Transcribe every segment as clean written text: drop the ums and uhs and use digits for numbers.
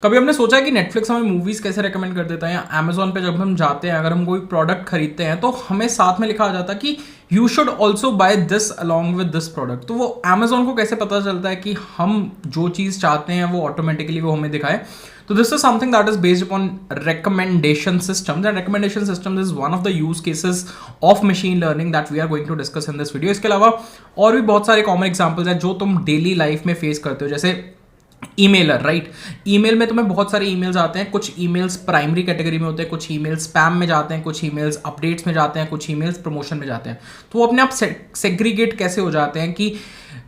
कभी हमने सोचा है कि नेटफ्लिक्स हमें मूवीज कैसे रेकमेंड कर देता है या अमेजोन पे जब हम जाते हैं अगर हम कोई प्रोडक्ट खरीदते हैं तो हमें साथ में लिखा आ जाता है कि you should also buy this along with this product. तो वो अमेजोन को कैसे पता चलता है कि हम जो चीज़ चाहते हैं वो ऑटोमेटिकली वो हमें दिखाए। तो this is something that is based upon recommendation systems and recommendation systems is one of the use cases of machine learning that we are going to discuss in this video। इसके अलावा और भी बहुत सारे कॉमन एग्जांपल्स हैं जो तुम daily life में फेस करते हो, जैसे ईमेलर, राइट। ईमेल में तुम्हें बहुत सारे ईमेल्स आते हैं, कुछ ईमेल्स प्राइमरी कैटेगरी में होते हैं, कुछ ईमेल्स स्पैम में जाते हैं, कुछ ईमेल्स अपडेट्स में जाते हैं, कुछ ईमेल्स प्रमोशन में जाते हैं। तो वो अपने आप सेग्रीगेट कैसे हो जाते हैं कि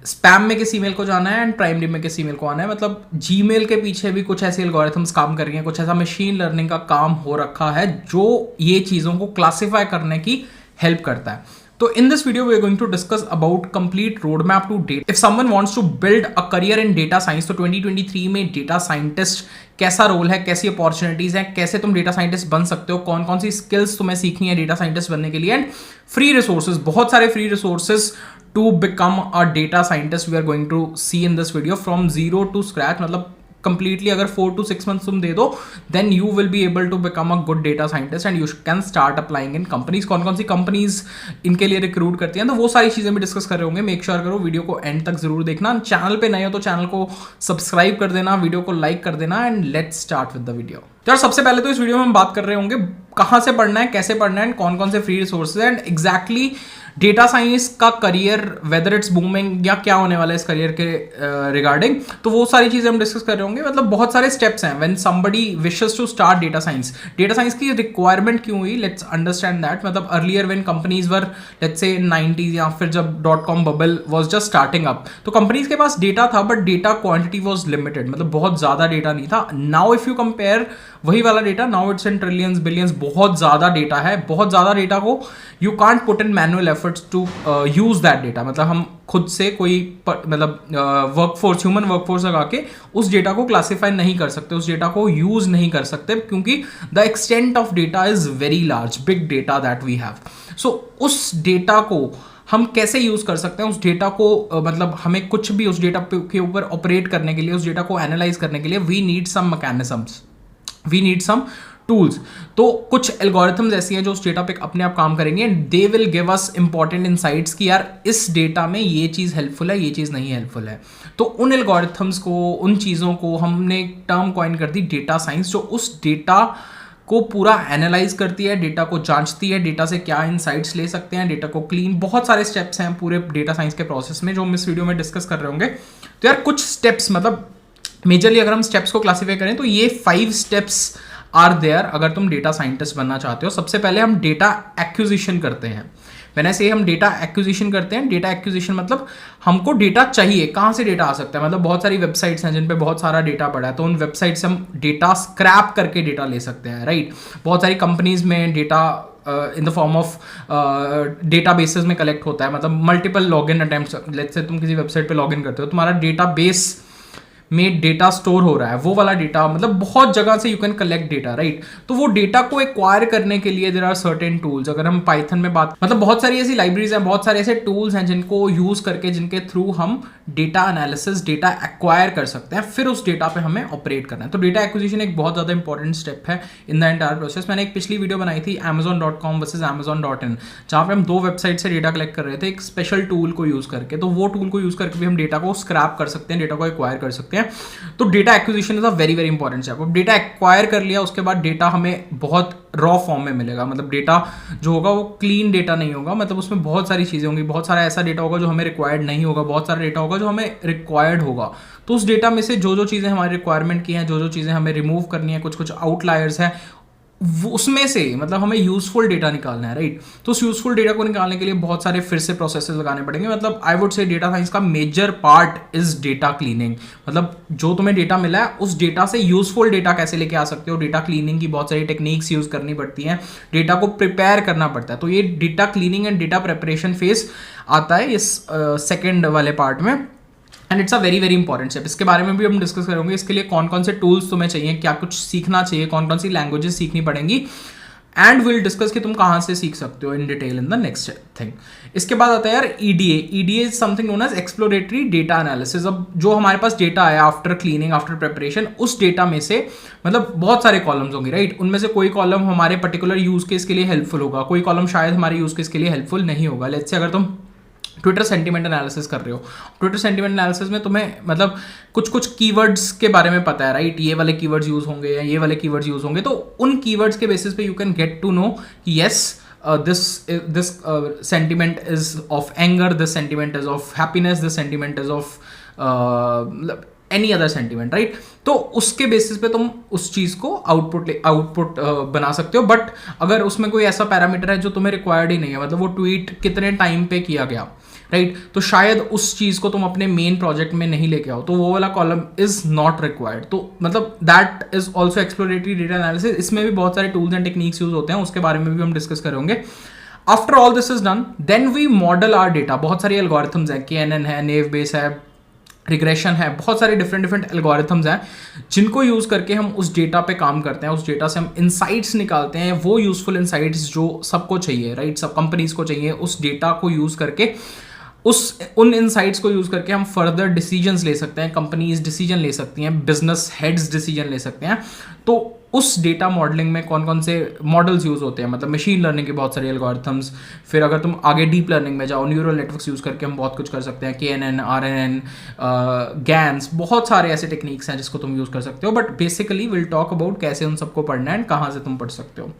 स्पैम में किस ईमेल को जाना है एंड प्राइमरी में किस ईमेल को आना है। मतलब जीमेल के पीछे भी कुछ ऐसे एल्गोरिथम्स काम कर रही हैं, कुछ ऐसा मशीन लर्निंग का काम हो रखा है जो ये चीज़ों को क्लासिफाई करने की हेल्प करता है। So in this video we are going to discuss about complete roadmap to data. If someone wants to build a career in data science तो 2023 में डेटा साइंटिस्ट कैसा रोल है, कैसी अपॉर्चुनिटीज हैं, कैसे तुम डेटा साइंटिस्ट बन सकते हो, कौन कौन सी स्किल्स तुम्हें सीखनी है डेटा साइंटिस्ट बनने के लिए, एंड फ्री रिसोर्सेज, बहुत सारे free resources to become a data scientist we are going to see in this video from zero to scratch. मतलब कंप्लीटली अगर 4 to 6 मंथ्स तुम दे दो then you will be able to become a good data scientist and you can start applying in companies. कौन कौन सी companies इनके लिए recruit करती हैं, तो वो सारी चीजें भी डिस्कस कर रहे होंगे। मेक श्योर करो वीडियो को एंड तक जरूर देखना। चैनल पे नए हो तो चैनल को सब्सक्राइब कर देना, वीडियो को लाइक कर देना and let's start with the video. यार सबसे पहले तो इस वीडियो में हम बात कर रहे होंगे कहाँ से पढ़ना है, कैसे पढ़ना है एंड कौन कौन से free resources and exactly data science का करियर वेदर इट्स बूमिंग या क्या होने वाला है इस करियर के रिगार्डिंग। तो वो सारी चीजें हम डिस्कस कर रहे होंगे। मतलब बहुत सारे स्टेप्स हैं when somebody wishes to start data science. Data science की रिक्वायरमेंट क्यों हुई, लेट्स अंडरस्टैंड दैट। मतलब earlier when companies were let's say 90s या फिर जब .com bubble was just starting up तो कंपनीज के पास डेटा था but data quantity was limited, मतलब बहुत ज्यादा डेटा नहीं था। नाउ इफ यू कंपेयर वही वाला data, now it's in trillions billions, बहुत ज्यादा डेटा है। बहुत ज्यादा डेटा को you can't put in manual efforts to use that data. मतलब हम खुद से कोई मतलब वर्कफोर्स, ह्यूमन वर्कफोर्स लगा के उस डेटा को क्लासीफाई नहीं कर सकते, उस डेटा को यूज नहीं कर सकते, क्योंकि the extent of data is very large, big data that we have. So उस डेटा को हम कैसे यूज कर सकते हैं, उस डेटा को मतलब हमें कुछ भी उस डेटा के ऊपर ऑपरेट करने के लिए, उस डेटा को एनालाइज करने के लिए we need some mechanisms, we need some tools. तो कुछ एल्गोरिथम्स ऐसी हैं जो उस डेटा पे अपने आप काम करेंगे and they will give us important insights कि यार इस डेटा में ये चीज़ हेल्पफुल है, ये चीज़ नहीं हेल्पफुल है। तो उन एल्गोरिथम्स को, उन चीज़ों को हमने टर्म कॉइन कर दी डेटा साइंस, जो उस डेटा को पूरा एनालाइज करती है, डेटा को जांचती है, डेटा से क्या इनसाइट्स ले सकते हैं, डेटा को क्लीन। बहुत सारे स्टेप्स हैं पूरे डेटा साइंस के प्रोसेस में जो हम इस वीडियो में डिस्कस कर रहे होंगे। तो यार कुछ स्टेप्स, मतलब मेजरली अगर हम स्टेप्स को क्लासीफाई करें तो ये 5 स्टेप्स आर देयर अगर तुम डेटा साइंटिस्ट बनना चाहते हो। सबसे पहले हम डेटा एक्विजिशन करते हैं। मैंने से हम डेटा एक्विजिशन करते हैं। डेटा एक्विजिशन मतलब हमको डेटा चाहिए, कहाँ से डेटा आ सकता है। मतलब बहुत सारी वेबसाइट्स हैं जिन पे बहुत सारा डेटा पड़ा है, तो उन वेबसाइट से हम डेटा स्क्रैप करके डेटा ले सकते हैं, राइट। बहुत सारी कंपनीज में data in the form of data bases में कलेक्ट होता है। मतलब multiple login attempts, let's say तुम किसी वेबसाइट पे लॉगिन करते हो, तुम्हारा डेटा बेस में डेटा स्टोर हो रहा है, वो वाला डेटा, मतलब बहुत जगह से you can collect data, right. तो वो डेटा को एक्वायर करने के लिए देयर आर सर्टेन टूल्स। अगर हम पाइथन में बात, मतलब बहुत सारी ऐसी लाइब्रेरीज हैं, बहुत सारे ऐसे टूल्स हैं जिनको यूज करके, जिनके थ्रू हम डेटा एनालिसिस, डेटा एक्वायर कर सकते हैं, फिर उस डेटा पे हमें ऑपरेट करना है। तो डेटा एक्विजिशन एक बहुत ज्यादा इंपॉर्टेंट स्टेप है इन द एंटायर प्रोसेस। मैंने एक पिछली वीडियो बनाई थी amazon.com वर्सेज amazon.in, जहाँ पे हम 2 वेबसाइट से डेटा कलेक्ट कर रहे थे एक स्पेशल टूल को यूज करके। तो वो टूल को यूज करके भी हम डेटा को स्क्रैप कर सकते हैं, डेटा को एक्वायर कर सकते हैं। तो data acquisition is a very very important step. अब डेटा एक्वायर कर लिया, उसके बाद डेटा हमें बहुत रॉ फॉर्म में मिलेगा। मतलब डेटा जो होगा वो क्लीन डेटा नहीं होगा, मतलब उसमें बहुत सारी चीजें होंगी, बहुत सारा ऐसा डेटा होगा जो हमें रिक्वायर्ड नहीं होगा, बहुत सारा डेटा होगा जो हमें रिक्वायर्ड होगा। तो उस डेटा में से जो जो चीजें हमारी रिक्वायरमेंट की हैं, जो जो चीजें हमें रिमूव करनी है, कुछ कुछ आउटलायर्स हैं, उसमें से मतलब हमें यूजफुल डेटा निकालना है, राइट। तो उस यूजफुल डेटा को निकालने के लिए बहुत सारे फिर से प्रोसेसेस लगाने पड़ेंगे। मतलब I would say data science का major part is data cleaning. मतलब जो तुम्हें डेटा मिला है उस डेटा से यूजफुल डेटा कैसे लेके आ सकते हो। डेटा क्लीनिंग की बहुत सारी टेक्निक्स यूज करनी पड़ती हैं, डेटा को प्रिपेयर करना पड़ता है। तो ये data cleaning and data preparation phase आता है इस सेकेंड वाले पार्ट में, and it's a very very important step. इसके बारे में भी हम डिस्कस करेंगे। इसके लिए कौन कौन से टूल्स तुम्हें चाहिए, क्या कुछ सीखना चाहिए, कौन कौन सी लैंग्वेजेस सीखनी पड़ेंगी, एंड विल डिस्कस कि तुम कहाँ से सीख सकते हो in detail in the next thing. इसके बाद आता है यार EDA. EDA is something known as exploratory data analysis. अब जो हमारे पास डेटा आया आफ्टर क्लीनिंग, आफ्टर प्रिपरेशन, उस डेटा में से मतलब बहुत सारे कॉलम्स होंगे, राइट? उनमें से कोई कॉलम हमारे पर्टिकुलर यूज केस के लिए हेल्पफुल होगा, कोई कॉलम शायद हमारे यूज केस के लिए हेल्पफुल नहीं होगा। लेट्स से अगर तुम ट्विटर सेंटीमेंट एनालिसिस कर रहे हो, ट्विटर सेंटीमेंट एनालिसिस में तुम्हें मतलब कुछ कुछ कीवर्ड्स के बारे में पता है, राइट? ये वाले कीवर्ड्स यूज होंगे या ये वाले कीवर्ड्स यूज होंगे, तो उन कीवर्ड्स के बेसिस पे you can get to know कि yes this sentiment is of anger, this sentiment is of happiness, this sentiment is of any other sentiment, right? तो उसके बेसिस पे तुम उस चीज़ को आउटपुट बना सकते हो। बट अगर उसमें कोई ऐसा पैरामीटर है जो तुम्हें रिक्वायर्ड ही नहीं है, मतलब वो ट्वीट कितने टाइम पे किया गया, राइट, तो शायद उस चीज़ को तुम अपने मेन प्रोजेक्ट में नहीं लेके आओ, तो वो वाला कॉलम इज नॉट रिक्वायर्ड। तो मतलब that is also exploratory data analysis. इसमें भी बहुत सारे टूल्स एंड टेक्निक्स यूज होते हैं, उसके बारे में भी हम डिस्कस करेंगे। After all this is done, then we model our data. बहुत सारी एल्गोरिथम्स हैं, KNN है, नेव बेस है, रिग्रेशन है, बहुत सारे डिफरेंट एल्गोरिथम्स हैं जिनको यूज़ करके हम उस डेटा पे काम करते हैं, उस डेटा से हम इनसाइट्स निकालते हैं, वो यूजफुल इनसाइट्स जो सबको चाहिए, राइट? सब कंपनीज को चाहिए। उस डेटा को यूज़ करके उन इनसाइट्स को यूज़ करके हम फर्दर डिसीजंस ले सकते हैं, कंपनीज डिसीजन ले सकती हैं, बिजनेस हेड्स डिसीजन ले सकते हैं। तो उस डेटा मॉडलिंग में कौन कौन से मॉडल्स यूज़ होते हैं, मतलब मशीन लर्निंग के बहुत सारे एल्गोरिथम्स, फिर अगर तुम आगे डीप लर्निंग में जाओ, न्यूरल नेटवर्क्स यूज़ करके हम बहुत कुछ कर सकते हैं, KNN, RNN, GANs, बहुत सारे ऐसे टेक्निक्स हैं जिसको तुम यूज़ कर सकते हो। But basically will talk about कैसे उन सबको पढ़ना है एंड कहाँ से तुम पढ़ सकते हो।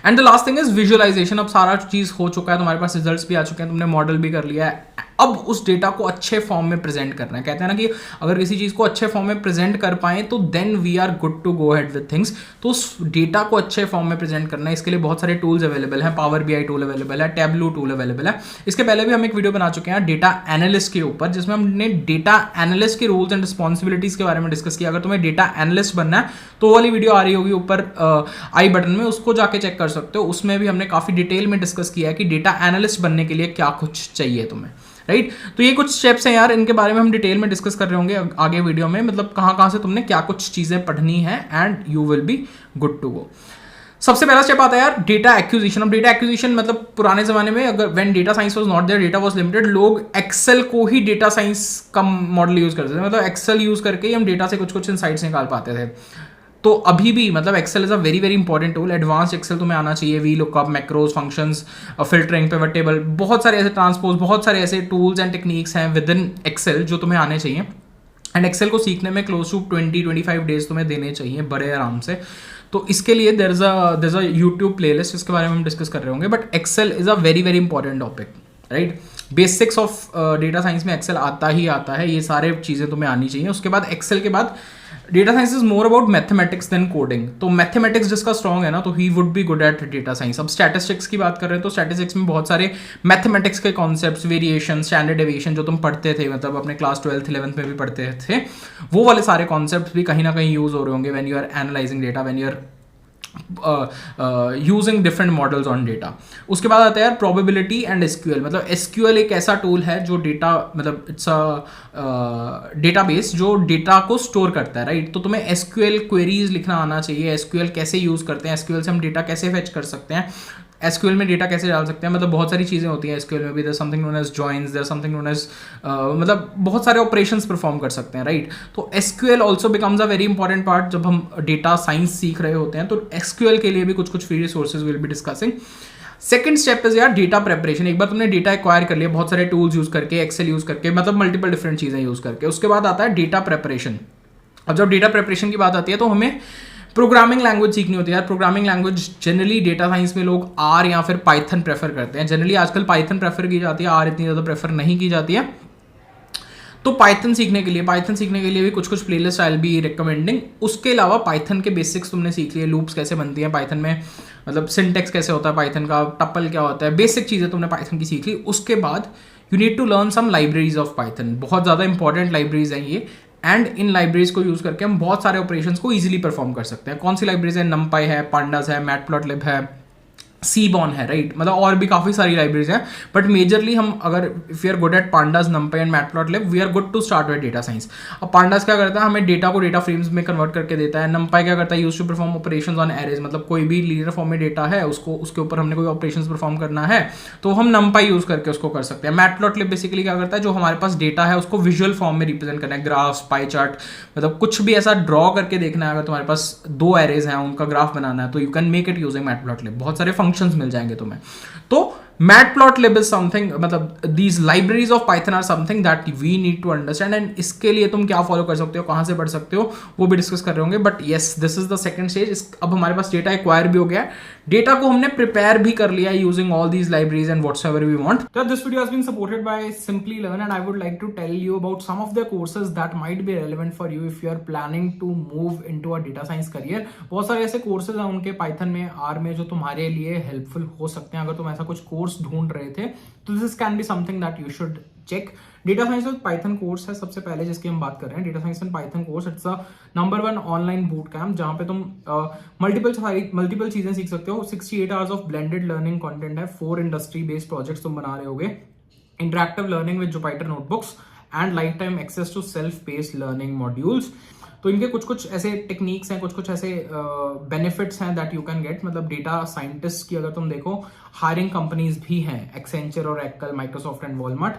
And the last thing is visualization. अब सारा चीज़ हो चुका है, तुम्हारे पास रिजल्ट्स भी आ चुके हैं, तुमने मॉडल भी कर लिया है, अब उस डेटा को अच्छे फॉर्म में प्रेजेंट करना है। कहते हैं ना कि अगर किसी चीज़ को अच्छे फॉर्म में प्रेजेंट कर पाएं तो then we are good to go head with things. तो उस डेटा को अच्छे फॉर्म में प्रेजेंट करना है, इसके लिए बहुत सारे टूल्स अवेलेबल हैं। पावर BI टूल अवेलेबल है, टैबलू टूल अवेलेबल है। इसके पहले भी हम एक वीडियो बना चुके हैं डेटा एनालिस्ट के ऊपर, जिसमें हमने डेटा एनालिस्ट के रूल्स एंड रिस्पॉन्सिबिलिटीज के बारे में डिस्कस किया। अगर तुम्हें डेटा एनालिस्ट बनना है तो वो वाली वीडियो आ रही होगी ऊपर आई बटन में, उसको जाके चेक कर सकते हो। उसमें भी हमने काफ़ी डिटेल में डिस्कस किया है कि डेटा एनालिस्ट बनने के लिए क्या कुछ चाहिए तुम्हें, राइट? तो ये कुछ स्टेप्स हैं यार, इनके बारे में हम डिटेल में डिस्कस कर रहे होंगे आगे वीडियो में, मतलब कहाँ से तुमने क्या कुछ चीज़ें पढ़नी है and you will be good to go. सबसे पहला स्टेप आता है यार डेटा एक्विजिशन। अब डेटा एक्विजिशन मतलब पुराने जमाने में अगर when data science was not there, data was limited, लोग एक्सेल को ही डेटा साइंस का मॉडल यूज करते थे। मतलब एक्सेल यूज करके ही हम डेटा से कुछ कुछ इनसाइट्स निकाल पाते थे। तो अभी भी मतलब Excel is a very very important tool. Advance Excel तुम्हें आना चाहिए, V lookup, macros, functions, filtering, pivot table, बहुत सारे ऐसे ट्रांसपोज, बहुत सारे ऐसे टूल्स एंड टेक्निक्स हैं विद इन एक्सेल जो तुम्हें आने चाहिए। एंड एक्सेल को सीखने में क्लोज टू 20-25 डेज तुम्हें देने चाहिए बड़े आराम से। तो इसके लिए there is a YouTube playlist, इसके बारे में हम डिस्कस कर रहे होंगे। But Excel is a very very important topic, right? Basics of data science में एक्सेल आता ही आता है, ये सारे चीज़ें तुम्हें आनी चाहिए। उसके बाद एक्सेल के बाद data science is more about mathematics than coding. तो मैथमेटिक्स जिसका स्ट्रॉन्ग है ना, तो he would be good at data science. अब स्टैटिस्टिक्स की बात कर रहे हैं तो स्टैटिस्टिक्स में बहुत सारे मैथमेटिक्स के कॉन्सेप्ट्स, वेरिएशन, स्टैंडर्ड डेविएशन जो तुम पढ़ते थे, मतलब अपने क्लास 12th 11th में भी पढ़ते थे, वो वाले सारे कॉन्सेप्ट्स भी कहीं ना कहीं यूज हो रहे होंगे when you are analyzing data, when you are using different models on data. उसके बाद आता है यार प्रोबेबिलिटी एंड SQL। मतलब SQL एक ऐसा टूल है जो डेटा, मतलब इट्स अ डेटाबेस जो डेटा को स्टोर करता है, राइट? तो तुम्हें SQL क्वेरीज लिखना आना चाहिए, SQL कैसे यूज करते हैं, SQL से हम डेटा कैसे फेच कर सकते हैं, SQL में डेटा कैसे डाल सकते हैं, मतलब बहुत सारी चीज़ें होती हैं SQL में भी। There something known as joins, there something known as मतलब बहुत सारे ऑपरेशंस परफॉर्म कर सकते हैं, राइट? तो SQL also becomes a very important part जब हम डेटा साइंस सीख रहे होते हैं। तो SQL के लिए भी कुछ कुछ free resources will be discussing. Second step is यार डेटा प्रेपरेशन। एक बार तुमने डेटा एक्वायर कर लिया बहुत सारे टूल्स यूज करके, एक्सेल यूज करके, मतलब मल्टीपल डिफरेंट चीज़ें यूज करके, उसके बाद आता है डेटा प्रेपरेशन। अब जब डेटा प्रेपरेशन की बात आती है तो हमें प्रोग्रामिंग लैंग्वेज सीखनी होती है यार। Programming language generally data science में लोग R या फिर पाइथन प्रेफर करते हैं। जनरली आजकल पाइथन प्रेफर की जाती है, R इतनी ज़्यादा प्रेफर नहीं की जाती है। तो पाइथन सीखने के लिए भी कुछ कुछ playlist I will be recommending. उसके अलावा पाइथन के बेसिक्स तुमने सीख लिए, लूप्स कैसे बनती हैं पाइथन में, मतलब सिंटेक्स कैसे होता है पाइथन का, टपल क्या होता है, बेसिक चीज़ें तुमने पाइथन की सीख ली। उसके बाद you need to learn some libraries of Python. बहुत ज़्यादा इंपॉर्टेंट लाइब्रेरीज हैं ये, एंड इन लाइब्रेरीज को यूज़ करके हम बहुत सारे ऑपरेशंस को ईजिली परफॉर्म कर सकते हैं। कौन सी लाइब्रेरीज है? NumPy है, Pandas है, Matplotlib है, सीबॉर्न है, राइट, मतलब और भी काफ़ी सारी लाइब्रेरीज हैं, बट मेजरली हम अगर if you are good at pandas, numpy and matplotlib, we are good to start with data science. अब पांडास क्या करता है, हमें डेटा को डेटा फ्रेम्स में कन्वर्ट करके देता है। नंपाई क्या करता है, use to perform operations on arrays, मतलब कोई भी लीनियर फॉर्म में डेटा है, उसको उसके ऊपर हमने कोई ऑपरेशंस परफॉर्म करना है तो हम नंपाई यूज करके उसको कर सकते हैं। मैटप्लॉटलिब बेसिकली क्या करता है, जो हमारे पास डेटा है उसको विजुअल फॉर्म में रिप्रेजेंट करना है, ग्राफ्स, पाई चार्ट, मतलब कुछ भी ऐसा ड्रॉ करके देखना है। अगर तुम्हारे पास दो एरेज हैं, उनका ग्राफ बनाना है, तो you can make it using matplotlib. बहुत सारे फंक्शंस मिल जाएंगे तुम्हें। तो मैटप्लॉटलिब इज समथिंग, मतलब these libraries of Python are something that we need to understand, and इसके लिए तुम क्या फॉलो कर सकते हो, कहां से पढ़ सकते हो, वो भी डिस्कस कर रहे होंगे। But yes, this is the second stage. अब हमारे पास डेटा एक्वायर भी हो गया है, डेटा को हमने प्रिपेयर भी कर लिया है using all these libraries and whatsoever we want. So this video has been supported by Simplilearn, and I would like to tell you about some of the courses that might be relevant for you if you are planning to move into a data science career. बहुत सारे ऐसे courses हैं उनके Python में, are में, जो तुम्हारे लिए हेल्पफुल हो सकते हैं। अगर तुम ऐसा कुछ कोर्स ढूंढ रहे थे तो this can be something that you should check. Data science with Python course है सबसे पहले जिसकी हम बात कर रहे हैं। Data science and Python course, it's a number 1 online boot camp जहां पे तुम मल्टीपल चीजें सीख सकते हो। 68 hours of blended learning content है, 4 इंडस्ट्री बेस्ड प्रोजेक्ट्स तुम बना रहे होगे, interactive learning with Jupyter notebooks and lifetime access to self based learning modules. तो इनके कुछ कुछ ऐसे टेक्निक्स हैं, कुछ कुछ ऐसे बेनिफिट्स हैं दैट यू कैन गेट। मतलब डेटा साइंटिस्ट की अगर तुम देखो, हायरिंग कंपनीज भी हैं, एक्सेंचर और एक्कल, माइक्रोसॉफ्ट एंड वॉलमार्ट।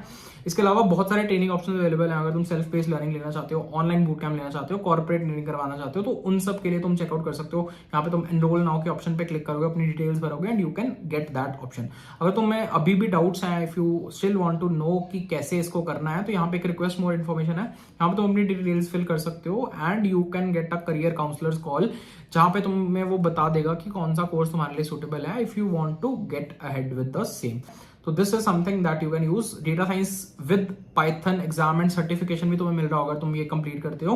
इसके अलावा बहुत सारे ट्रेनिंग ऑप्शन अवेलेबल हैं। अगर तुम सेल्फ बेस्ड लर्निंग लेना चाहते हो, ऑनलाइन बूट कैंप लेना चाहते हो, कॉर्पोरेट ट्रेनिंग करवाना चाहते हो, तो उन सब के लिए तुम चेकआउट कर सकते हो। यहाँ पे तुम एनरोल नाउ के ऑप्शन पे क्लिक करोगे, अपनी डिटेल्स भरोगे and you can get that option. अगर तुम्हें अभी भी डाउट्स हैं, if you still want to know कि कैसे इसको करना है, तो यहाँ पे एक रिक्वेस्ट मोर इन्फॉर्मेशन है, यहाँ पे तुम अपनी डिटेल्स फिल कर सकते हो and you can get a career counselors call, जहां पे तुम्हें वो बता देगा कि कौन सा कोर्स तुम्हारे लिए सुटेबल है if you want to get ahead with the same. तो this is something that you can use. Data science with Python exam and certification भी तुम्हें मिल रहा होगा, तुम ये कंप्लीट करते हो।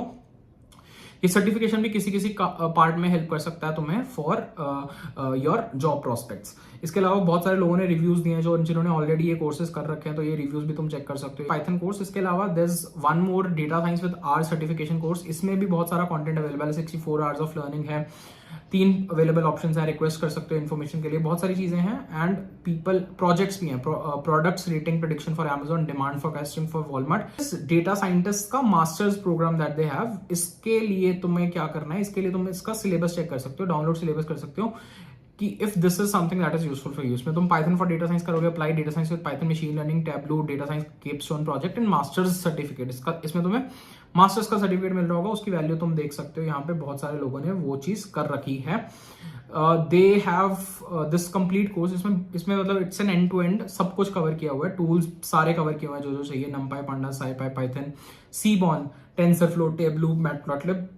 ये सर्टिफिकेशन भी किसी किसी पार्ट में हेल्प कर सकता है तुम्हें फॉर योर जॉब प्रोस्पेक्ट्स। इसके अलावा बहुत सारे लोगों ने रिव्यूज दिए हैं जो जिन्होंने ऑलरेडी ये कोर्सेज कर रखे हैं, तो ये रिव्यूज भी तुम चेक कर सकते हो। पाइथन कोर्स, इसके अलावा there is one more data science with R certification course. इसमें भी बहुत सारा कंटेंट अवेलेबल है, 64 आवर्स ऑफ लर्निंग है, 3 अवेलेबल ऑप्शंस है, रिक्वेस्ट कर सकते हो इन्फॉर्मेशन के लिए, बहुत सारी चीजें हैं एंड पीपल प्रोजेक्ट्स भी हैं, products rating prediction for Amazon, demand forecasting for Walmart. Data scientist का masters programme that they have, इसके लिए तुम्हें क्या करना है, इसके लिए तुम इसका सिलेबस चेक कर सकते हो, डाउनलोड सिलेबस कर सकते हो कि if this is something that is useful for you. इसमें तुम पाइथन फॉर डेटा साइंस करोगे, apply data science with Python, machine learning, Tableau, data science capstone project and masters certificate. इसमें तुम्हें मास्टर्स का सर्टिफिकेट मिल रहा होगा, उसकी वैल्यू तुम देख सकते हो। यहाँ पे बहुत सारे लोगों ने वो चीज कर रखी है। They have this complete course, इसमें मतलब it's an end to end, सब कुछ कवर किया हुआ है, टूल्स सारे कवर किए हुए हैं जो जो चाहिए, NumPy, pandas, SciPy, Python, Seaborn, TensorFlow, Tableau, Matplotlib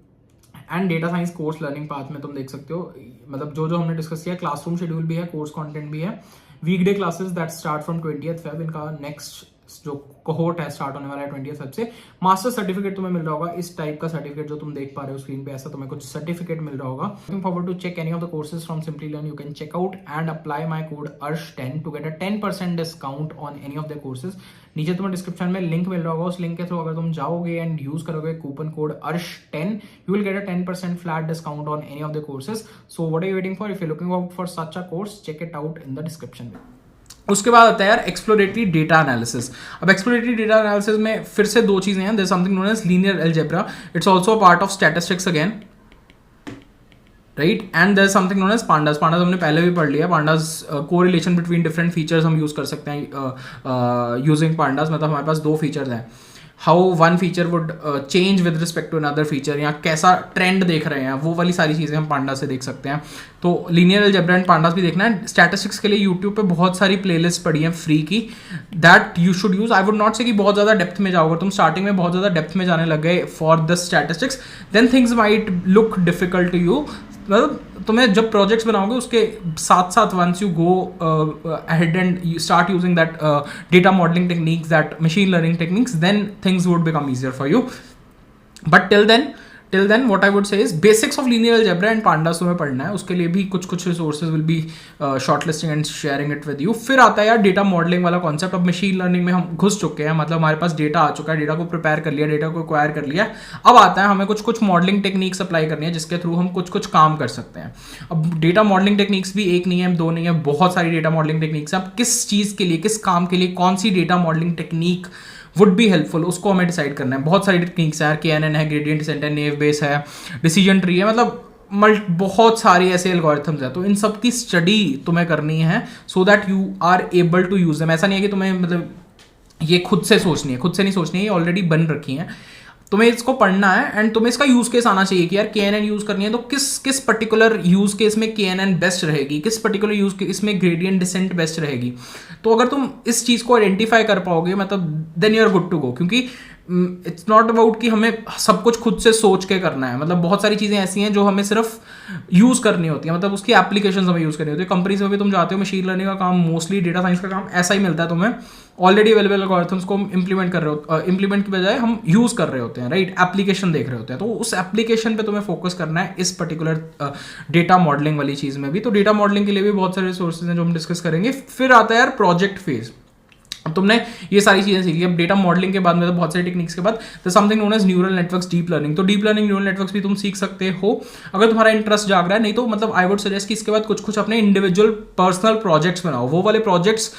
and data science course learning path में तुम देख सकते हो। मतलब जो जो हमने डिस्कस किया, क्लासरूम शेड्यूल भी है, कोर्स कंटेंट भी है, weekday classes that start from 20th Feb, इनका नेक्स्ट जो कोहोर्ट है स्टार्ट होने वाला है 20th Feb से। मास्टर सर्टिफिकेट तुम्हें मिल रहा होगा, इस टाइप का सर्टिफिकेट जो तुम देख पा रहे हो स्क्रीन पे, ऐसा तुम्हें कुछ सर्टिफिकेट मिल रहा होगा। Looking forward to check any of the courses from Simplilearn, you can check out and apply my code ARSH10 to get a 10% discount on any of the courses. नीचे तुम्हें डिस्क्रिप्शन में लिंक मिल रहा होगा, उस link के through अगर तुम जाओगे एंड यूज करोगे coupon code ARSH10, you will get a 10% flat discount on any of the courses. So what are you waiting for? If you looking out for such a course, check it out in the description. उसके बाद आता है यार exploratory data analysis. अब exploratory data analysis में फिर से दो चीजें हैं, there is something known as linear algebra, it's also a part of statistics again, right, and there is something known as pandas. Pandas हमने पहले भी पढ़ लिया। Pandas correlation between different features हम यूज कर सकते हैं यूजिंग पांडास। मतलब हमारे पास 2 फीचर्स हैं, how one feature would change with respect to another feature, या कैसा ट्रेंड देख रहे हैं, वो वाली सारी चीज़ें हम पांडास से देख सकते हैं। तो लीनियर अलजेब्रा एंड पांडास भी देखना है। स्टैटिस्टिक्स के लिए यूट्यूब पे बहुत सारी प्लेलिस्ट पड़ी हैं फ्री की, that you should use. I would not से कि बहुत ज़्यादा डेप्थ में जाओगे, तुम स्टार्टिंग में बहुत ज़्यादा डेप्थ में जाने लग गए for the statistics, then things might look difficult to you. मतलब तुम्हें जब प्रोजेक्ट्स बनाओगे उसके साथ साथ once you go ahead and you start using that data modeling techniques, that machine learning techniques, then things would become easier for you. But till then till then what I would say is basics of linear algebra and pandas तुम्हें पढ़ना है, उसके लिए भी कुछ resources will be shortlisting and sharing it with you. फिर आता है यार डेटा मॉडलिंग वाला कॉन्सेप्ट। अब मशीन लर्निंग में हम घुस चुके हैं, मतलब हमारे पास डेटा आ चुका है, डेटा को प्रिपेयर कर लिया, डेटा को एक्वायर कर लिया। अब आता है हमें कुछ मॉडलिंग टेक्निक्स अप्लाई करनी है जिसके थ्रू हम कुछ काम कर सकते हैं। अब डेटा मॉडलिंग टेक्निक्स भी एक नहीं है, दो नहीं है, बहुत सारी डेटा मॉडलिंग टेक्निक्स हैं। अब किस चीज़ के लिए, किस काम के लिए कौन सी data modelling technique would be helpful, उसको हमें डिसाइड करना है। बहुत सारी टेक्निक्स है, KNN है, ग्रेडियंट डिसेंट है, नेव बेस है, डिसीजन ट्री है, मतलब बहुत सारी ऐसे एल्गोरिथम्स है। तो इन सब की स्टडी तुम्हें करनी है so that you are able to use them. ऐसा नहीं है कि तुम्हें मतलब ये खुद से सोचनी है, खुद से नहीं सोचनी है, ये ऑलरेडी बन रखी है, तुम्हें इसको पढ़ना है एंड तुम्हें इसका यूज केस आना चाहिए कि यार KNN यूज करनी है तो किस पर्टिकुलर यूज केस में KNN बेस्ट रहेगी, किस पर्टिकुलर यूज केस में ग्रेडियंट डिसेंट बेस्ट रहेगी। तो अगर तुम इस चीज को आइडेंटिफाई कर पाओगे, मतलब then you are good to go. क्योंकि इट्स नॉट अबाउट कि हमें सब कुछ खुद से सोच के करना है, मतलब बहुत सारी चीज़ें ऐसी हैं जो हमें सिर्फ यूज़ करनी होती है, मतलब उसकी एप्लीकेशन हमें यूज़ करनी होती है। कंपनीज में भी तुम जाते हो, मशीन लर्निंग का काम, मोस्टली डेटा साइंस का काम ऐसा ही मिलता है तुम्हें। ऑलरेडी अवेलेबल एल्गोरिथम्स को हम इंप्लीमेंट कर रहे हो, इंप्लीमेंट की बजाय हम यूज़ कर रहे होते हैं, राइट, एप्लीकेशन देख रहे होते हैं। तो उस एप्लीकेशन पे तुम्हें फोकस करना है इस पर्टिकुलर डेटा मॉडलिंग वाली चीज़ में भी। तो डेटा मॉडलिंग के लिए भी बहुत सारे रिसोर्सेज हैं जो हम डिस्कस करेंगे। फिर आता है यार प्रोजेक्ट फेज। अब तुमने ये सारी चीजें सीखी। अब डेटा मॉडलिंग के बाद में तो बहुत सारी टेक्निक्स के बाद तो something known as neural networks, deep learning. तो डीप लर्निंग न्यूरल नेटवर्क्स भी तुम सीख सकते हो अगर तुम्हारा इंटरेस्ट जाग रहा है। नहीं तो मतलब आई वुड सजेस्ट कि इसके बाद कुछ अपने इंडिविजुअल पर्सनल प्रोजेक्ट्स बनाओ, वो वाले प्रोजेक्ट्स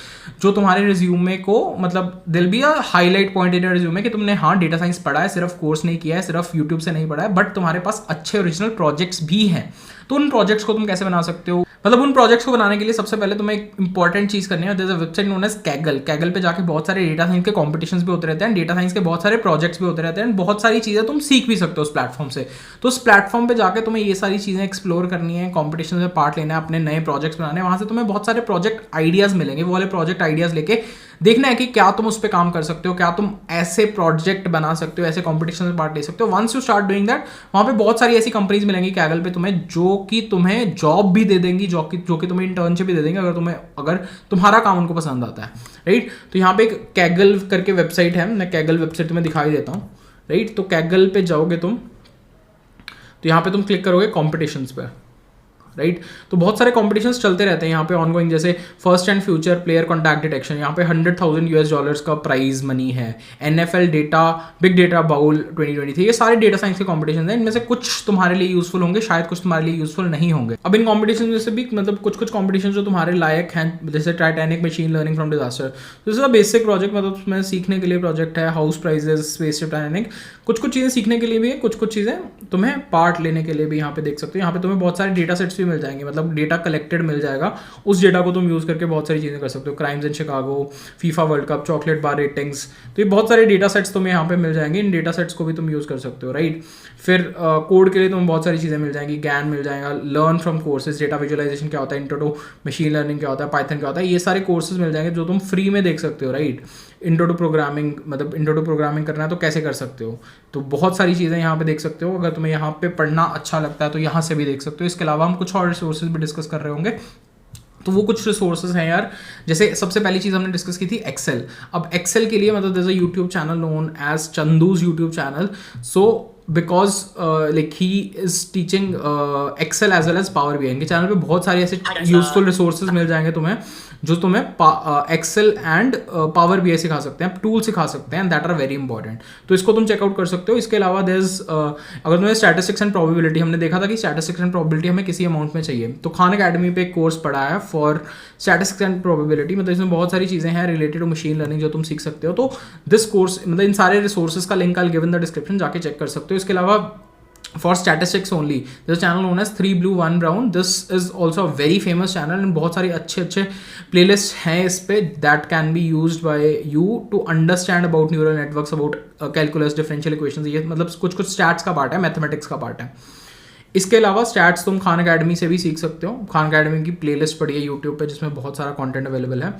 जो तुम्हारे रिज्यूमे को मतलब दिल be a highlight point in resume कि तुमने हाँ डेटा साइंस पढ़ा है, सिर्फ कोर्स नहीं किया है, सिर्फ यूट्यूब से नहीं पढ़ा है, बट तुम्हारे पास अच्छे ओरिजिनल प्रोजेक्ट्स भी हैं। तो उन प्रोजेक्ट्स को तुम कैसे बना सकते हो, मतलब उन प्रोजेक्ट्स को बनाने के लिए सबसे पहले तुम्हें एक इंपॉर्टेंट चीज करनी है। There is a website known as Kaggle. Kaggle पे जाके बहुत सारे डेटा साइंस के कॉम्पिटिशन्स भी होते रहते हैं, डेटा साइंस के बहुत सारे प्रोजेक्ट्स भी होते रहते हैं, बहुत सारी चीजें तुम सीख भी सकते हो उस प्लेटफॉर्म से। तो उस प्लेटफॉर्म पे जाके तुम्हें ये सारी चीजें एक्सप्लोर करनी है, कॉम्पिटिशन में पार्ट लेना है, अपने नए प्रोजेक्ट्स बनाने हैं। वहां से तुम्हें बहुत सारे प्रोजेक्ट आइडियाज मिलेंगे, वो वाले प्रोजेक्ट आइडियाज लेके देखना है कि क्या तुम उस पर काम कर सकते हो, क्या तुम ऐसे प्रोजेक्ट बना सकते हो, ऐसे कॉम्पिटिशन में पार्ट ले सकते हो। Once you start doing that, वहां पे बहुत सारी ऐसी कंपनीज मिलेंगी कैगल पे तुम्हें, जो कि तुम्हें जॉब भी दे देंगी, जो कि तुम्हें इंटर्नशिप भी दे देंगे अगर तुम्हारा काम उनको पसंद आता है, राइट। तो यहाँ पे एक कैगल करके वेबसाइट है, मैं कैगल वेबसाइट तुम्हें दिखाई देता हूँ, राइट। तो कैगल पे जाओगे तुम, तो यहाँ पे तुम क्लिक करोगे कॉम्पिटिशन्स पे, राइट। तो बहुत सारे कॉम्पिटिशन्स चलते रहते हैं यहाँ पे ऑनगोइंग, जैसे first and future player contact detection, यहाँ पे $100,000 का प्राइज मनी है। NFL data, big data bowl 2023, ये सारे डेटा साइंस के कॉम्पिटिशन हैं। इनमें से कुछ तुम्हारे लिए यूजफुल होंगे, शायद कुछ तुम्हारे लिए यूजफुल नहीं होंगे। अब इन कॉम्पिटिशन में से भी मतलब कुछ कॉम्पिटिशन जो तुम्हारे लायक हैं, जैसे Titanic machine learning from disaster, तो इस बेसिक प्रोजेक्ट, मतलब उसमें सीखने के लिए प्रोजेक्ट है। हाउस प्राइजेस, स्पेसशिप टाइटैनिक, कुछ चीज़ें सीखने के लिए भी है, कुछ चीज़ें तुम्हें पार्ट लेने के लिए भी यहाँ पे देख सकते हो। यहाँ पे तुम्हें बहुत सारे डेटा सेट्स भी मिल जाएंगे, मतलब डेटा कलेक्टेड मिल जाएगा, उस डेटा को तुम यूज करके बहुत सारी चीजें कर सकते हो। Crimes in Chicago, FIFA world cup, chocolate bar ratings, तो ये बहुत सारे डेटा सेट्स तुम्हें यहाँ पे मिल जाएंगे। इन डेटा सेट्स को भी तुम यूज कर सकते हो, राइट। फिर कोड के लिए तुम्हें बहुत सारी चीजें मिल जाएंगी, ज्ञान मिल जाएगा, learn from courses, data visualization क्या होता है, इंट्रो टू मशीन लर्निंग क्या होता है, पाइथन क्या होता है, ये सारे कोर्सेज मिल जाएंगे जो तुम फ्री में देख सकते हो, राइट। इंट्रो टू प्रोग्रामिंग, मतलब इंट्रो टू प्रोग्रामिंग करना है तो कैसे कर सकते हो, तो बहुत सारी चीज़ें यहाँ पे देख सकते हो। अगर तुम्हें यहाँ पे पढ़ना अच्छा लगता है तो यहाँ से भी देख सकते हो। इसके अलावा हम कुछ और रिसोर्सेज भी डिस्कस कर रहे होंगे, तो वो कुछ रिसोर्सेज हैं यार। जैसे सबसे पहली चीज़ हमने डिस्कस की थी एक्सेल। अब एक्सेल के लिए मतलब there is a YouTube channel known as Chandoo's YouTube channel. So because like he is teaching Excel as well as power BI। इनके चैनल पे बहुत सारे ऐसे यूजफुल रिसोर्सेज मिल जाएंगे तुम्हें, जो तुम्हें एक्सेल एंड पावर BI सिखा सकते हैं, टूल सिखा सकते हैं, दैट आर वेरी इंपॉर्टेंट। तो इसको तुम चेकआउट कर सकते हो। इसके अलावा देयर इज अगर तुम्हें स्टैटिस्टिक्स एंड प्रोबेबिलिटी, हमने देखा था कि स्टैटिस्टिक्स एंड प्रोबेबिलिटी हमें किसी अमाउंट में चाहिए, तो खान अकेडमी पे एक कोर्स पढ़ा है फॉर स्टैटिस्टिक्स एंड प्रोबेबिलिटी, मतलब इसमें बहुत सारी चीज़ें हैं रिलेटेड टू मशीन लर्निंग जो तुम सीख सकते हो। तो दिस कोर्स, मतलब इन सारे रिसोर्सेज का link I give in the description, जाके चेक कर सकते हो। इसके अलावा for statistics only, there's a channel known as 3 Blue 1 Brown. This is also a very famous channel and बहुत सारी अच्छे playlists हैं इस पे that can be used by you to understand about neural networks, about calculus, differential equations। ये मतलब कुछ stats का पार्ट है, मैथमेटिक्स का पार्ट है। इसके अलावा स्टैट्स तुम खान अकेडमी से भी सीख सकते हो। खान अकेडमी की प्लेलिस्ट पड़ी है यूट्यूब पे जिसमें बहुत सारा कंटेंट अवेलेबल है।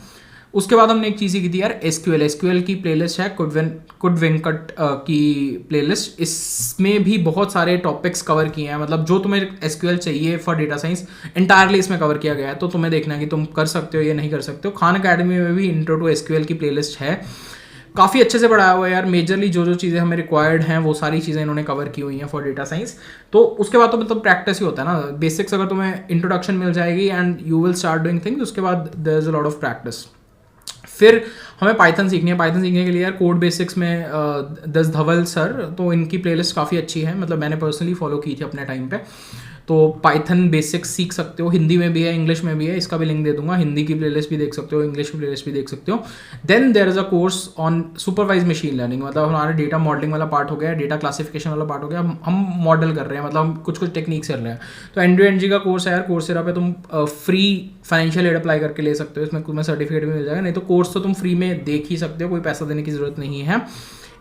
उसके बाद हमने एक चीज़ सीखी थी यार, एसक्यूएल की प्लेलिस्ट है, कुड वेंकट की प्लेलिस्ट। इसमें भी बहुत सारे टॉपिक्स कवर किए हैं, मतलब जो तुम्हें एसक्यूएल चाहिए फॉर डेटा साइंस इंटायरली इसमें कवर किया गया है। तो तुम्हें देखना है कि तुम कर सकते हो या नहीं कर सकते हो। खान अकेडमी में भी इंट्रो टू एसक्यूएल की प्लेलिस्ट है। काफ़ी अच्छे से पढ़ाया हुआ है यार, मेजरली जो जो चीज़ें हमें रिक्वायर्ड हैं वो सारी चीज़ें इन्होंने कवर की हुई हैं फॉर डेटा साइंस। तो उसके बाद तो मतलब प्रैक्टिस ही होता है ना, बेसिक्स अगर तुम्हें इंट्रोडक्शन मिल जाएगी and you will start doing things, उसके बाद there is a lot of practice. फिर हमें पाइथन सीखनी है। पाइथन सीखने के लिए यार कोड बेसिक्स में दस धवल सर, तो इनकी प्लेलिस्ट काफ़ी अच्छी है, मतलब मैंने पर्सनली फॉलो की थी अपने टाइम पे। तो पाइथन बेसिक्स सीख सकते हो, हिंदी में भी है इंग्लिश में भी है, इसका भी लिंक दे दूंगा। हिंदी की प्लेलिस्ट भी देख सकते हो, इंग्लिश की प्लेलिस्ट भी देख सकते हो। Then there is a course on supervise machine learning, मतलब हमारा डेटा मॉडलिंग वाला पार्ट हो गया, डेटा क्लासिफिकेशन वाला पार्ट हो गया, हम मॉडल कर रहे हैं, मतलब हम कुछ कुछ टेक्निक्स कर रहे हैं। तो एंड का कोर्स है यार, कोर्सेरा पे तुम फ्री फाइनेंशियल एड अप्लाई करके ले सकते हो, इसमें तुम्हें सर्टिफिकेट भी मिल जाएगा। नहीं तो कोर्स तो तुम फ्री में देख ही सकते हो, कोई पैसा देने की जरूरत नहीं है।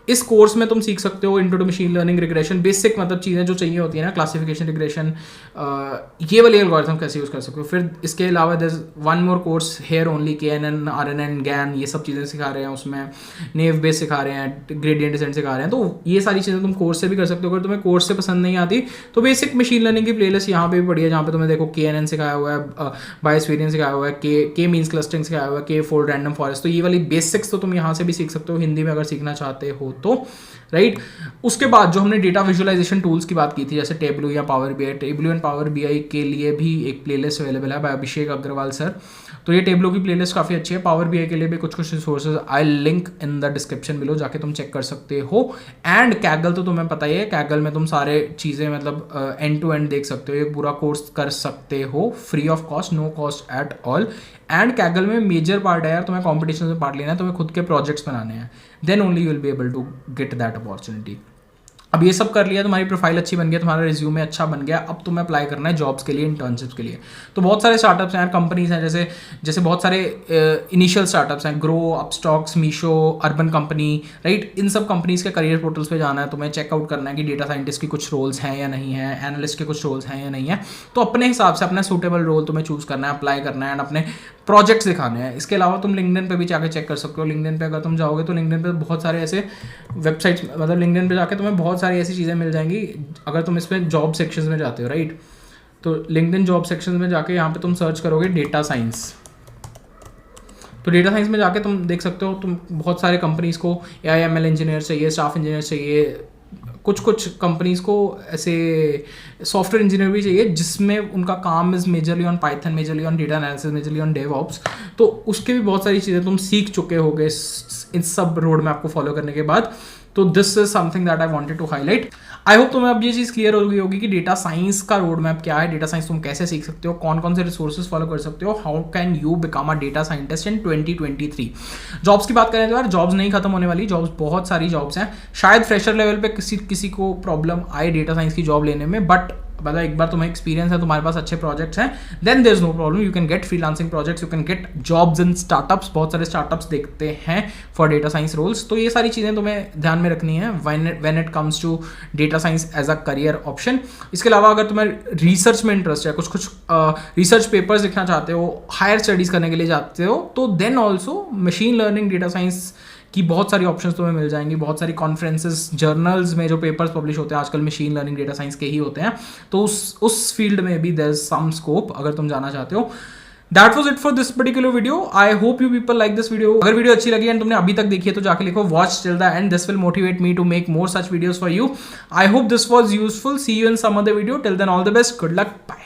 इस कोर्स में तुम सीख सकते हो intro to machine learning, regression, basic मतलब चीज़ें जो चाहिए होती है ना, क्लासिफिकेशन, रिग्रेशन, ये वाली एल्गोरिथम कैसे यूज़ कर सकते हो। फिर इसके अलावा there one more course here only, KNN, RNN, GAN, ये सब चीज़ें सिखा रहे हैं उसमें, नेव बेस सिखा रहे हैं, ग्रेडियंट डिसेंट सिखा रहे हैं। तो ये सारी चीज़ें तुम कोर्स से भी कर सकते हो। अगर तुम्हें कोर्स से पसंद नहीं आती तो बेसिक मशीन लर्निंग की प्लेलिस्ट यहाँ पे भी पड़ी है, जहाँ पे तुम्हें देखो KNN सिखाया हुआ है, बायस वेरिएंस सिखाया हुआ है, के मीन्स क्लस्टरिंग सिखाया हुआ है, के फोल्ड रैंडम फॉरेस्ट। तो ये वाली बेसिक्स तो तुम यहाँ से भी सीख सकते हो हिंदी में अगर सीखना चाहते हो तो, राइट। उसके बाद जो हमने डेटा विजुअलाइजेशन टूल्स की बात की थी, जैसे टेबलू या power BI, tableau and power BI के लिए भी एक प्लेलिस्ट अवेलेबल है बाय अभिषेक अग्रवाल सर। तो ये टेबलू की प्लेलिस्ट काफ़ी अच्छी है। पावर BI के लिए भी कुछ कुछ resources I link in the description below, जाके तुम चेक कर सकते हो। एंड कैगल तो तुम्हें पता ही है, कैगल में तुम सारे चीज़ें मतलब एंड टू एंड देख सकते हो, ये पूरा कोर्स कर सकते हो free of cost, no cost at all. And Kaggle में मेजर पार्ट है यार, तुम्हें कॉम्पिटिशन में पार्ट लेना है, तुम्हें खुद के प्रोजेक्ट्स बनाने हैं, then only you will be able to get that opportunity. अब ये सब कर लिया, तुम्हारी प्रोफाइल अच्छी बन गया, तुम्हारा रिज्यूमे अच्छा बन गया, अब तुम्हें अप्लाई करना है जॉब्स के लिए, इंटर्नशिप्स के लिए। तो बहुत सारे स्टार्टअप्स हैं यार, कंपनीज हैं, जैसे बहुत सारे इनिशियल स्टार्टअप्स हैं, Groww, Upstox, Meesho, Urban Company, right. इन सब कंपनीज के करियर पोर्टल्स पे जाना है, तुम्हें चेकआउट करना है कि डेटा साइंटिस्ट की कुछ रोल्स हैं या नहीं है, एनालिस्ट के कुछ रोल्स हैं या नहीं है। तो अपने हिसाब से अपना सूटेबल रोल तुम्हें चूज करना है, अप्लाई करना है एंड अपने प्रोजेक्ट्स दिखाने हैं। इसके अलावा तुम लिंक्डइन पे भी जाके चेक कर सकते हो। लिंक्डइन पे अगर तुम जाओगे तो लिंक्डइन पे बहुत सारे ऐसे वेबसाइट्स, मतलब लिंक्डइन पे जाके तुम्हें बहुत सारी ऐसी चीज़ें मिल जाएंगी अगर तुम इसमें जॉब सेक्शंस में जाते हो, राइट। तो लिंक्डइन जॉब सेक्शन में जाके यहाँ पे तुम सर्च करोगे डेटा साइंस, तो डेटा साइंस में जाके तुम देख सकते हो, तुम बहुत सारे कंपनीज को AI/ML इंजीनियर चाहिए, स्टाफ इंजीनियर चाहिए, कुछ कंपनीज को ऐसे सॉफ्टवेयर इंजीनियर भी चाहिए जिसमें उनका काम is majorly on Python, majorly on data analysis, majorly on DevOps. तो उसके भी बहुत सारी चीज़ें तुम सीख चुके होगे इन सब रोड मैप को फॉलो करने के बाद। तो this is something that I wanted to highlight. I hope तुम्हें अब ये चीज़ क्लियर हो गई होगी कि डेटा साइंस का रोड मैप क्या है, डेटा साइंस तुम कैसे सीख सकते हो, कौन कौन से रिसोर्सेज फॉलो कर सकते हो, how can you become a data scientist in 2023। Jobs की बात करें तो यार जॉब्स नहीं खत्म होने वाली, जॉब्स बहुत सारी जॉब्स हैं। शायद फ्रेशर लेवल पे किसी को प्रॉब्लम आए डेटा साइंस की जॉब लेने में, बट मतलब एक बार तुम्हें एक्सपीरियंस है, तुम्हारे पास अच्छे प्रोजेक्ट्स हैं, then there is no problem, you can get freelancing projects, you can get jobs in startups. बहुत सारे स्टार्टअप्स देखते हैं फॉर डेटा साइंस रोल्स। तो ये सारी चीज़ें तुम्हें ध्यान में रखनी है when it comes to data science as a career option. इसके अलावा अगर तुम्हें रिसर्च में इंटरेस्ट है, कुछ रिसर्च पेपर्स लिखना चाहते हो, हायर स्टडीज़ करने के लिए जाते हो, तो then also machine learning data science की बहुत सारी ऑप्शंस तुम्हें मिल जाएंगी। बहुत सारी कॉन्फ्रेंसेस, जर्नल्स में जो पेपर्स पब्लिश होते हैं आजकल मशीन लर्निंग डेटा साइंस के ही होते हैं, तो उस फील्ड में भी देयर इज सम स्कोप अगर तुम जाना चाहते हो। That was it for this particular video. I hope you people like this video. अगर वीडियो अच्छी लगी एंड तुमने अभी तक देखी है तो जाके लिखो watch till the end, this will motivate me to make more such videos for you. I hope this was useful. See you in some other video. Till then all the best, good luck, bye.